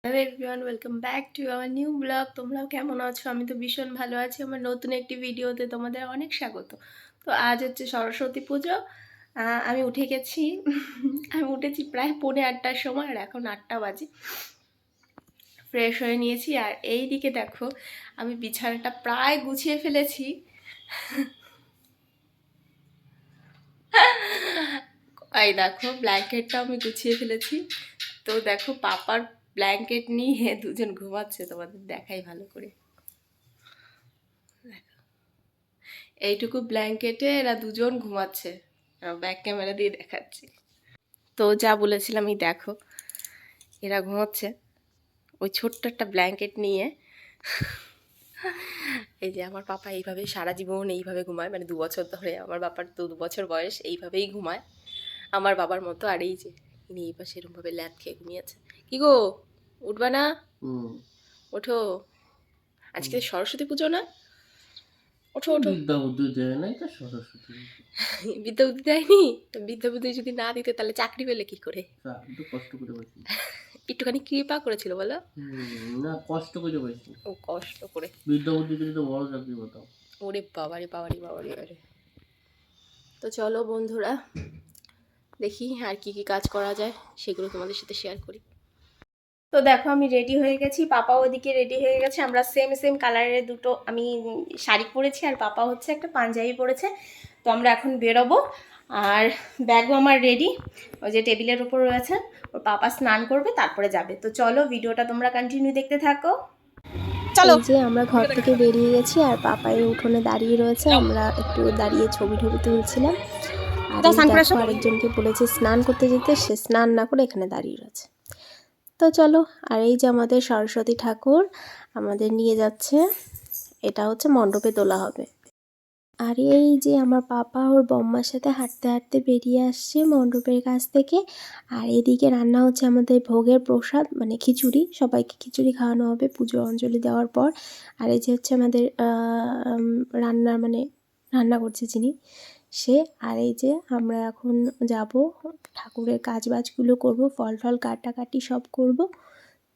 Hello everyone, welcome back to our new blog. তোমরাও কেমন আছো? আমি তো ভীষণ ভালো আছি। আমার নতুন একটি ভিডিওতে তোমাদের অনেক স্বাগত। তো আজ হচ্ছে সরস্বতী পুজো। আমি উঠে গেছি আমি উঠেছি প্রায় 8:45টার সময়, আর এখন 8টা বাজে। ফ্রেশ হয়ে নিয়েছি, আর এই দিকে দেখো আমি বিছানাটা প্রায় গুছিয়ে ফেলেছি। এই দেখো ব্ল্যাঙ্কেটটা আমি গুছিয়ে ফেলেছি। তো দেখো পাপার ব্ল্যাঙ্কেট নিয়ে দুজন ঘুমাচ্ছে, তোমাদের দেখাই ভালো করে। এইটুকু ব্ল্যাঙ্কেটে এরা দুজন ঘুমাচ্ছে, ব্যাক ক্যামেরা দিয়ে দেখাচ্ছি। তো যা বলেছিলাম, এই দেখো এরা ঘুমাচ্ছে ওই ছোট্ট একটা ব্ল্যাঙ্কেট নিয়ে। এই যে আমার পাপা এইভাবে সারা জীবন এইভাবে ঘুমায়, মানে 2 বছর ধরে। আমার বাবার তো 2 বছর বয়স, এইভাবেই ঘুমায় আমার বাবার মতো। আর এই যে ইনি এই পাশে এরমভাবে ল্যাদ খেয়ে ঘুমিয়েছে। কি গো, উঠবা না? ওঠো, আজকে সরস্বতী পুজো না? ওঠো ওঠো। বিদ্যা বুদ্ধি দেয় নাই তো সরস্বতী। বিদ্যা বুদ্ধি দেয়নি? বিদ্যা বুদ্ধি যদি না দিতে তাহলে চাকরি পেলে কি করে? একটু কষ্ট করে বসি। একটুখানি কৃপা করেছিল বলো? না, কষ্ট করে বসি। ও কষ্ট করে। বিদ্যা বুদ্ধি দিলে তো বড় চাকরি হতাম। ওরে বাবারে বাবারে বাবারে বাবারে। তো চলো বন্ধুরা, দেখি আর কি কি কাজ করা যায়, সেগুলো তোমাদের সাথে শেয়ার করি। তো দেখো আমি রেডি হয়ে গেছি, পাপা ওদিকে রেডি হয়ে গেছে। আমরা সেম সেম কালারের দুটো, আমি শাড়ি পরেছি আর পাপা হচ্ছে একটা পাঞ্জাবি পরেছে। তো আমরা এখন বেরোবো, আর ব্যাগও আমার রেডি, ওই যে টেবিলের উপর রয়েছে। ওর পাপা স্নান করবে তারপরে যাবে। তো চলো ভিডিওটা তোমরা কন্টিনিউ দেখতে থাকো। এই যে আমরা ঘর থেকে বেরিয়ে গেছি, আর পাপাই উঠোনে দাঁড়িয়ে রয়েছে। আমরা একটু দাঁড়িয়ে ছবি তুলছিলাম। আর এই দেখো আরেকজনকে বলেছে স্নান করতে যেতে, সে স্নান না করে এখানে দাঁড়িয়ে রয়েছে। তো চলো, আর এই যে আমাদের সরস্বতী ঠাকুর আমাদের নিয়ে যাচ্ছে, এটা হচ্ছে মণ্ডপে তোলা হবে। আর এই যে আমার পাপা ওর বম্মার সাথে হাঁটতে হাঁটতে বেরিয়ে আসছে মণ্ডপের কাছ থেকে। আর এদিকে রান্না হচ্ছে আমাদের ভোগের প্রসাদ, মানে খিচুড়ি। সবাইকে খিচুড়ি খাওয়ানো হবে পুজোর অঞ্জলি দেওয়ার পর। আর এই যে হচ্ছে আমাদের রান্না করছে যিনি, সে। আর এই যে আমরা এখন যাব, ঠাকুরের কাজবাজগুলো করব, ফল টল কাটাকাটি সব করব।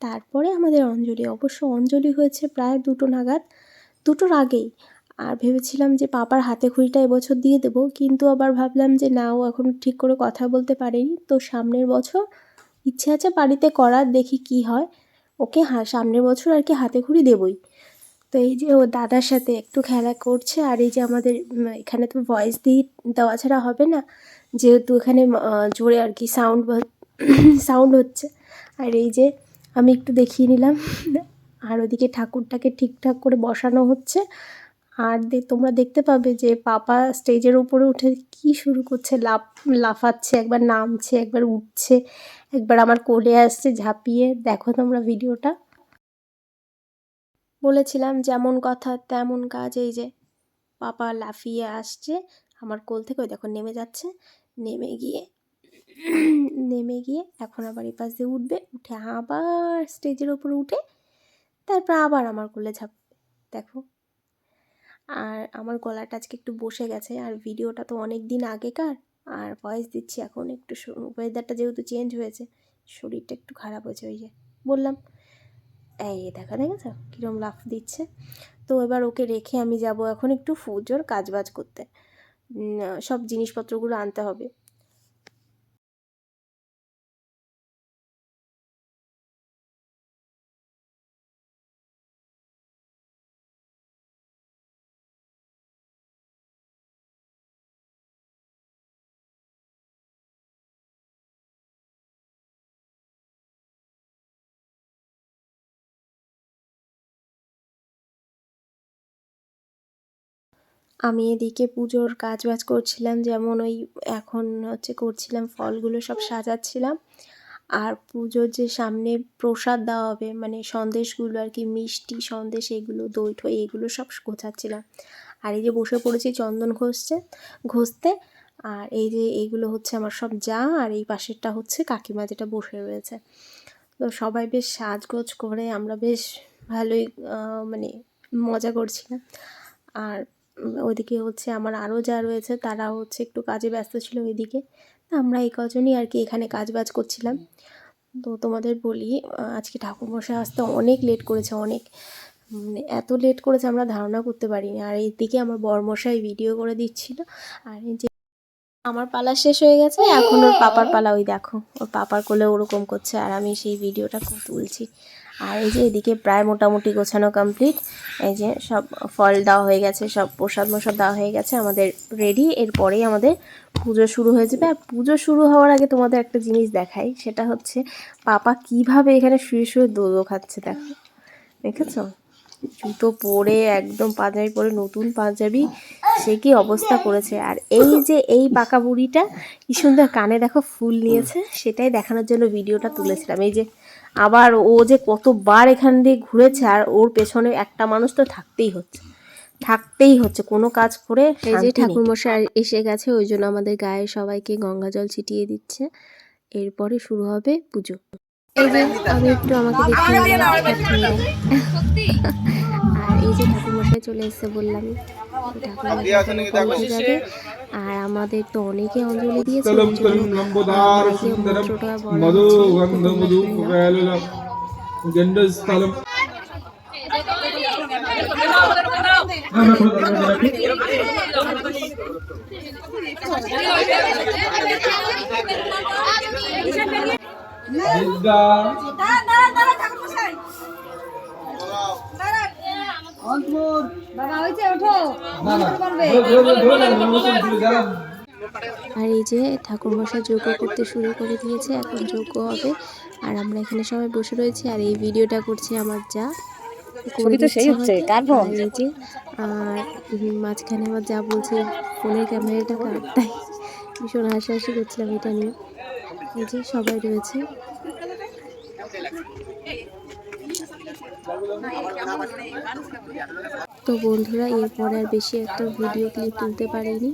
তারপরে আমাদের অঞ্জলি। অবশ্য অঞ্জলি হয়েছে প্রায় 2টো নাগাদ, 2টোর আগেই। আর ভেবেছিলাম যে পাপার হাতে খড়িটা এবছর দিয়ে দেবো, কিন্তু আবার ভাবলাম যে না, ও এখন ঠিক করে কথা বলতে পারেনি, তো সামনের বছর ইচ্ছে আছে বাড়িতে করার, দেখি কি হয়। ওকে সামনের বছর আর কি হাতে খড়ি দেবই। তো এই যে ও দাদার সাথে একটু খেলা করছে। আর এই যে আমাদের এখানে তো ভয়েস দিয়ে দেওয়া ছাড়া হবে না, যেহেতু এখানে জোরে আর কি সাউন্ড হচ্ছে। আর এই যে আমি একটু দেখিয়ে নিলাম। আর ওদিকে ঠাকুরটাকে ঠিকঠাক করে বসানো হচ্ছে। আর তোমরা দেখতে পাবে যে পাপা স্টেজের উপরে উঠে কি শুরু করছে, লাফাচ্ছে, একবার নামছে, একবার উঠছে, একবার আমার কোলে আসছে ঝাঁপিয়ে। দেখো তোমরা ভিডিওটা। বলেছিলাম যেমন কথা তেমন কাজ। এই যে পাপা লাফিয়ে আসছে আমার কোল থেকে, ওই দেখো নেমে যাচ্ছে। নেমে গিয়ে এখন আবার এই পাশ দিয়ে উঠবে, উঠে আবার স্টেজের ওপরে উঠে তারপর আবার আমার কোলে ঝাঁপবে। দেখো, আর আমার গলাটা আজকে একটু বসে গেছে, আর ভিডিওটা তো অনেক দিন আগেকার, আর ভয়েস দিচ্ছি এখন একটু। ওয়েদারটা যেহেতু চেঞ্জ হয়েছে, শরীরটা একটু খারাপ হয়েছে। ওই যে বললাম, এই দেখেছো কীরকম লাফ দিচ্ছে। তো এবার ওকে রেখে আমি যাব এখন একটু পুজোর কাজবাজ করতে, সব জিনিসপত্রগুলো আনতে হবে। আমি এদিকে পুজোর কাজবাজ করছিলাম, যেমন ওই এখন হচ্ছে করছিলাম ফলগুলো সব সাজাচ্ছিলাম। আর পুজোর যে সামনে প্রসাদ দেওয়া হবে, মানে সন্দেশগুলো আর কি, মিষ্টি সন্দেশ, এগুলো দই ঠই এগুলো সব গোছাচ্ছিলাম। আর এই যে বসে পড়েছি চন্দন ঘষতে। আর এই যে এইগুলো হচ্ছে আমার সব যা, আর এই পাশেরটা হচ্ছে কাকিমা যেটা বসে রয়েছে। তো সবাই বেশ সাজগোজ করে আমরা বেশ ভালোই মানে মজা করছিলাম। আর ওইদিকে হচ্ছে আমার আরও যা রয়েছে তারা হচ্ছে একটু কাজে ব্যস্ত ছিল ওইদিকে। আমরা এই কজনই আর কি এখানে কাজবাজ করছিলাম। তো তোমাদের বলি আজকে ঠাকুরমশাই আসতে অনেক লেট করেছে, অনেক মানে এত লেট করেছে আমরা ধারণা করতে পারিনি। আর এদিকে আমার বরমশাই ভিডিও করে দিচ্ছিল, আর এই যে আমার পালা শেষ হয়ে গেছে, এখন ওর পাপার পালা, ওই দেখো ওর পাপার কোলে ওরকম করছে আর আমি সেই ভিডিওটা খুব তুলছি। আর এই যে এদিকে প্রায় মোটামুটি গোছানো কমপ্লিট, এই যে সব ফল দেওয়া হয়ে গেছে, সব প্রসাদ মশাদ দেওয়া হয়ে গেছে, আমাদের রেডি। এরপরেই আমাদের পুজো শুরু হয়ে যাবে। আর পুজো শুরু হওয়ার আগে তোমাদের একটা জিনিস দেখাই, সেটা হচ্ছে পাপা কিভাবে এখানে শুয়ে শুয়ে দোদো খাচ্ছে, দেখো, দেখেছো? জুতো পরে একদম পাঞ্জাবি পরে, নতুন পাঞ্জাবি, সে কি অবস্থা করেছে। আর এই যে এই পাকা বুড়িটা কি সুন্দর কানে দেখো ফুল নিয়েছে, সেটাই দেখানোর জন্য ভিডিওটা তুলেছিলাম। এই যে আবার ও যে কতবার এখান দিয়ে ঘুরেছে, আর ওর পেছনে একটা মানুষ তো থাকতেই হচ্ছে কোনো কাজ করে। এই যে ঠাকুরমশাই এসে গেছে, ওই জন্য আমাদের গায়ে সবাইকে গঙ্গা জল ছিটিয়ে দিচ্ছে। এরপরে শুরু হবে পুজো। এই যে আমি একটু আমাকে দেখিয়ে দিলাম। আর এই যে ঠাকুরমশাই চলে এসেছে বললামই, ঠাকুরমশাই উঠে যাবে। আর আমাদের তো অনেকে অঞ্জলি দিয়েছে, ওই জন্য অনেকে মন্ত্রটা বলা হচ্ছে। আর এই যে ঠাকুরমশাই যজ্ঞ করতে শুরু করে দিয়েছে, এখন যজ্ঞ হবে। আর আমরা এখানে সবাই বসে রয়েছি, আর এই ভিডিওটা করছে আমার যা, করে দিচ্ছে আমাকে। আর এই যে আর মাঝখানে আমার যা বলছে ফোনের ক্যামেরাটা কার, তাই ভীষণ হাসাহাসি করছিলাম এটা নিয়ে। এই যে সবাই রয়েছে। তো বন্ধুরা এরপর আর বেশি একটা ভিডিও ক্লিপ তুলতে পারিনি।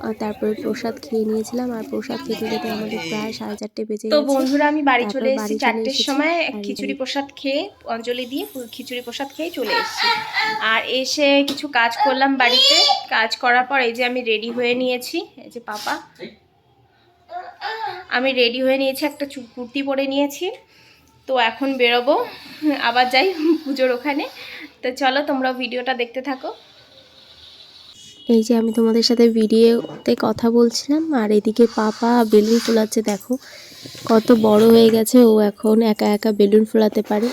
আর তারপরে প্রসাদ খেয়ে নিয়েছিলাম, আর প্রসাদ খেতে খেতে আমাদের প্রায় 4:30 বেজে গেছে। তো বন্ধুরা আমি বাড়ি চলে এসেছি 4টের সময়, খিচুড়ি প্রসাদ খেয়ে, অঞ্জলি দিয়ে খিচুড়ি প্রসাদ খেয়ে চলে এসেছি। আর এসে কিছু কাজ করলাম বাড়িতে, কাজ করার পর এই যে আমি রেডি হয়ে নিয়েছি, এই যে পাপা, আমি রেডি হয়ে নিয়েছি, একটা কুর্তি পরে নিয়েছি। তো এখন বেরোবো, আবার যাই পুজোর ওখানে। তো চলো তোমরা ভিডিওটা দেখতে থাকো। এই যে আমি তোমাদের সাথে ভিডিওতে কথা বলছিলাম, আর এদিকে পাপা বেলুন ফোলাচ্ছে, দেখো কত বড় হয়ে গেছে, ও এখন একা একা বেলুন ফোলাতে পারে।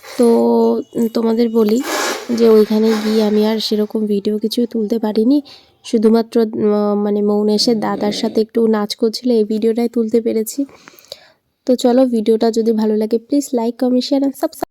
তো তোমাদের বলি যে ওইখানে গিয়ে আমি আর সেরকম ভিডিও কিছু তুলতে পারিনি, শুধুমাত্র মানে মৌনেশের দাদার সাথে একটু নাচ করছিল, এই ভিডিওটাই তুলতে পেরেছি। তো চলো ভিডিওটা যদি ভালো লাগে please like, comment, share and subscribe.